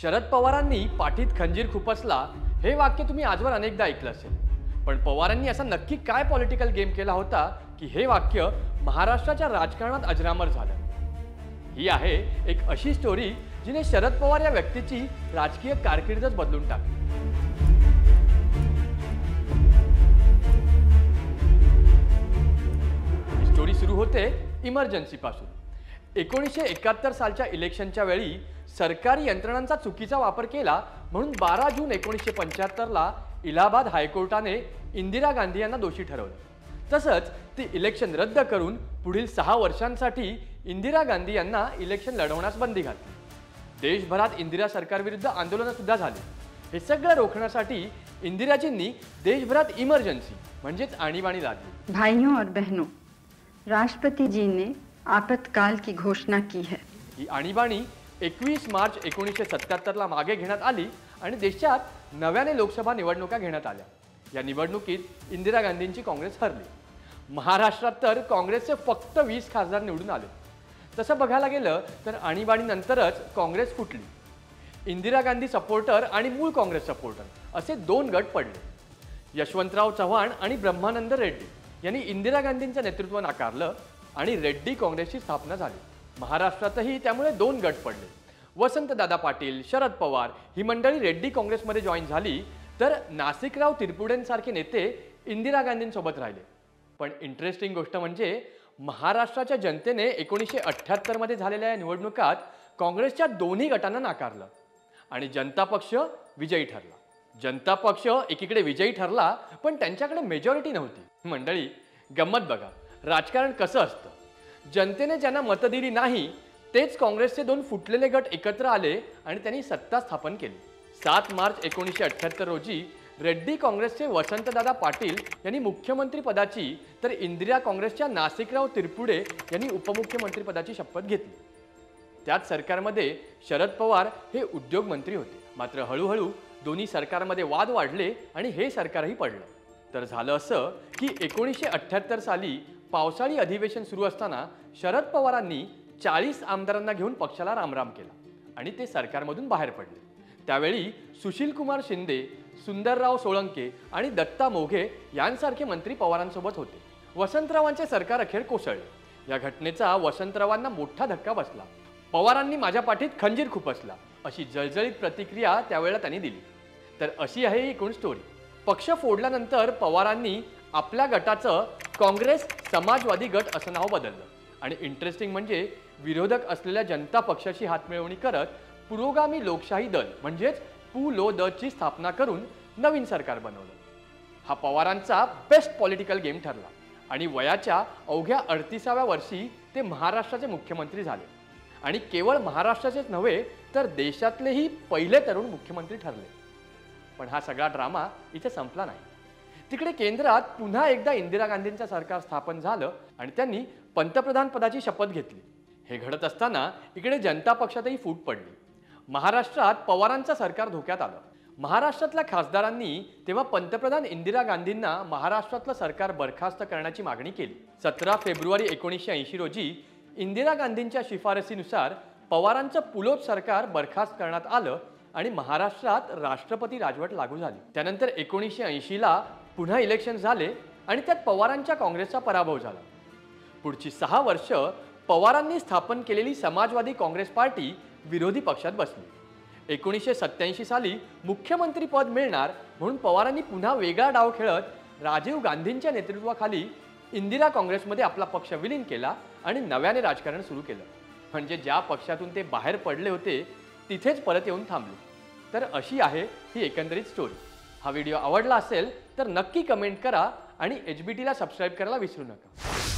शरद पवारांनी पाठीत खंजीर खुपसला हे वाक्य तुम्ही आजवर अनेकदा ऐकलं असेल, पण पवारांनी असा नक्की काय पॉलिटिकल गेम केला होता की हे वाक्य महाराष्ट्राच्या राजकारणात अजरामर झालं? ही आहे एक अशी स्टोरी जिने शरद पवार या व्यक्तीची राजकीय कारकीर्दच बदलून टाकली। ही स्टोरी सुरू होते इमर्जन्सी पासून। 1971 सालच्या इलेक्शनच्या वेळी सरकारी यंत्रणांचा चुकीचा वापर केला म्हणून 12 जून 1975 ला इलाहाबाद हायकोर्टाने इंदिरा गांधी यांना दोषी ठरवलं। तसंच ती इलेक्शन रद्द करून पुढील 6 वर्षांसाठी इंदिरा गांधी यांना इलेक्शन लढवण्यास बंदी घातली। देशभरात इंदिरा सरकारविरुद्ध आंदोलन सुद्धा झाले। हे सगळं रोखण्यासाठी इंदिराजींनी देशभरात इमर्जन्सी म्हणजेच आणीबाणी लादली। भाइयों और बहनों, राष्ट्रपति जी ने आपातकाल की घोषणा की है। ही आणीबाणी 21 मार्च 1977 ला मागे घेण्यात आली आणि देशात नव्याने लोकसभा निवडणुका घेण्यात आल्या। या निवडणुकीत इंदिरा गांधींची काँग्रेस हरली। महाराष्ट्रात तर काँग्रेसचे फक्त 20 खासदार निवडून आले। तसं बघायला गेलं तर आणीबाणीनंतरच काँग्रेस फुटली। इंदिरा गांधी सपोर्टर आणि मूळ काँग्रेस सपोर्टर असे 2 गट पडले। यशवंतराव चव्हाण आणि ब्रह्मानंद रेड्डी यांनी इंदिरा गांधींचं नेतृत्व नाकारलं आणि रेड्डी काँग्रेसची स्थापना झाली। महाराष्ट्रातही त्यामुळे 2 गट पडले। वसंतदादा पाटील, शरद पवार ही मंडळी रेड्डी काँग्रेसमध्ये जॉईन झाली, तर नासिकराव तिरपुडेंसारखे नेते इंदिरा गांधींसोबत राहिले। पण इंटरेस्टिंग गोष्ट म्हणजे महाराष्ट्राच्या जनतेने 1978 मध्ये झालेल्या या निवडणुकात काँग्रेसच्या दोन्ही गटांना नाकारलं आणि जनता पक्ष विजयी ठरला। जनता पक्ष एकीकडे विजयी ठरला, पण त्यांच्याकडे मेजॉरिटी नव्हती। मंडळी, गंमत बघा, राजकारण कसं असतं। जनतेने ज्यांना मतं दिली नाही तेच काँग्रेसचे 2 फुटलेले गट एकत्र आले आणि त्यांनी सत्ता स्थापन केली। 7 मार्च 1978 रोजी रेड्डी काँग्रेसचे वसंतदादा पाटील यांनी मुख्यमंत्री पदाची, तर इंदिरा काँग्रेसच्या नासिकराव तिरपुडे यांनी उपमुख्यमंत्री पदाची शपथ घेतली। त्याच सरकारमध्ये शरद पवार हे उद्योग मंत्री होते। मात्र हळूहळू दोन्ही सरकारमध्ये वाद वाढले आणि हे सरकारही पडलं। तर झालं असं की 1978 साली पावसाळी अधिवेशन सुरू असताना शरद पवारांनी 40 आमदारांना घेऊन पक्षाला रामराम केला आणि ते सरकारमधून बाहेर पडले। त्यावेळी सुशीलकुमार शिंदे, सुंदरराव सोळंके आणि दत्ता मोघे यांसारखे मंत्री पवारांसोबत होते। वसंतरावांचे सरकार अखेर कोसळले। या घटनेचा वसंतरावांना मोठा धक्का बसला। पवारांनी माझ्या पाठीत खंजीर खुपसला अशी जळजळीत प्रतिक्रिया त्यावेळेला त्यांनी दिली। तर अशी आहे एकूण स्टोरी। पक्ष फोडल्यानंतर पवारांनी आपल्या गटाचं काँग्रेस समाजवादी गट असं नाव बदललं आणि इंटरेस्टिंग म्हणजे विरोधक असलेल्या जनता पक्षाची हातमिळवणी करत पुरोगामी लोकशाही दल म्हणजेच PULODची स्थापना करून नवीन सरकार बनवलं। हा पवारांचा बेस्ट पॉलिटिकल गेम ठरला आणि वयाच्या अवघ्या 38व्या वर्षी ते महाराष्ट्राचे मुख्यमंत्री झाले आणि केवळ महाराष्ट्राचेच नव्हे तर देशातलेही पहिले तरुण मुख्यमंत्री ठरले। पण हा सगळा ड्रामा इथे संपला नाही। तिकडे केंद्रात पुन्हा एकदा इंदिरा गांधींचं सरकार स्थापन झालं आणि त्यांनी पंतप्रधान पदाची शपथ घेतली। हे घडत असताना इकडे जनता पक्षातही फूट पडली। महाराष्ट्रात पवारांचं सरकार धोक्यात आलं। महाराष्ट्रातल्या खासदारांनी तेव्हा पंतप्रधान इंदिरा गांधींना महाराष्ट्रातलं सरकार बरखास्त करण्याची मागणी केली। 17 फेब्रुवारी 1980 रोजी इंदिरा गांधींच्या शिफारसीनुसार पवारांचं पुलोद सरकार बरखास्त करण्यात आलं आणि महाराष्ट्रात राष्ट्रपती राजवट लागू झाली। त्यानंतर 1980 ला पुन्हा इलेक्शन झाले आणि त्यात पवारांच्या काँग्रेसचा पराभव झाला। पुढची 6 वर्ष पवारांनी स्थापन केलेली समाजवादी काँग्रेस पार्टी विरोधी पक्षात बसली। 1987 साली मुख्यमंत्री पद मिळणार म्हणून पवारांनी पुन्हा वेगळा डाव खेळत राजीव गांधींच्या नेतृत्वाखाली इंदिरा काँग्रेसमध्ये आपला पक्ष विलीन केला आणि नव्याने राजकारण सुरू केलं। म्हणजे ज्या पक्षातून ते बाहेर पडले होते तिथेच परत येऊन थांबले। तर अशी आहे ही एकंदरीत स्टोरी। हा व्हिडिओ आवडला असेल तर नक्की कमेंट करा आणि HBTला सबस्क्राइब करायला विसरू नका।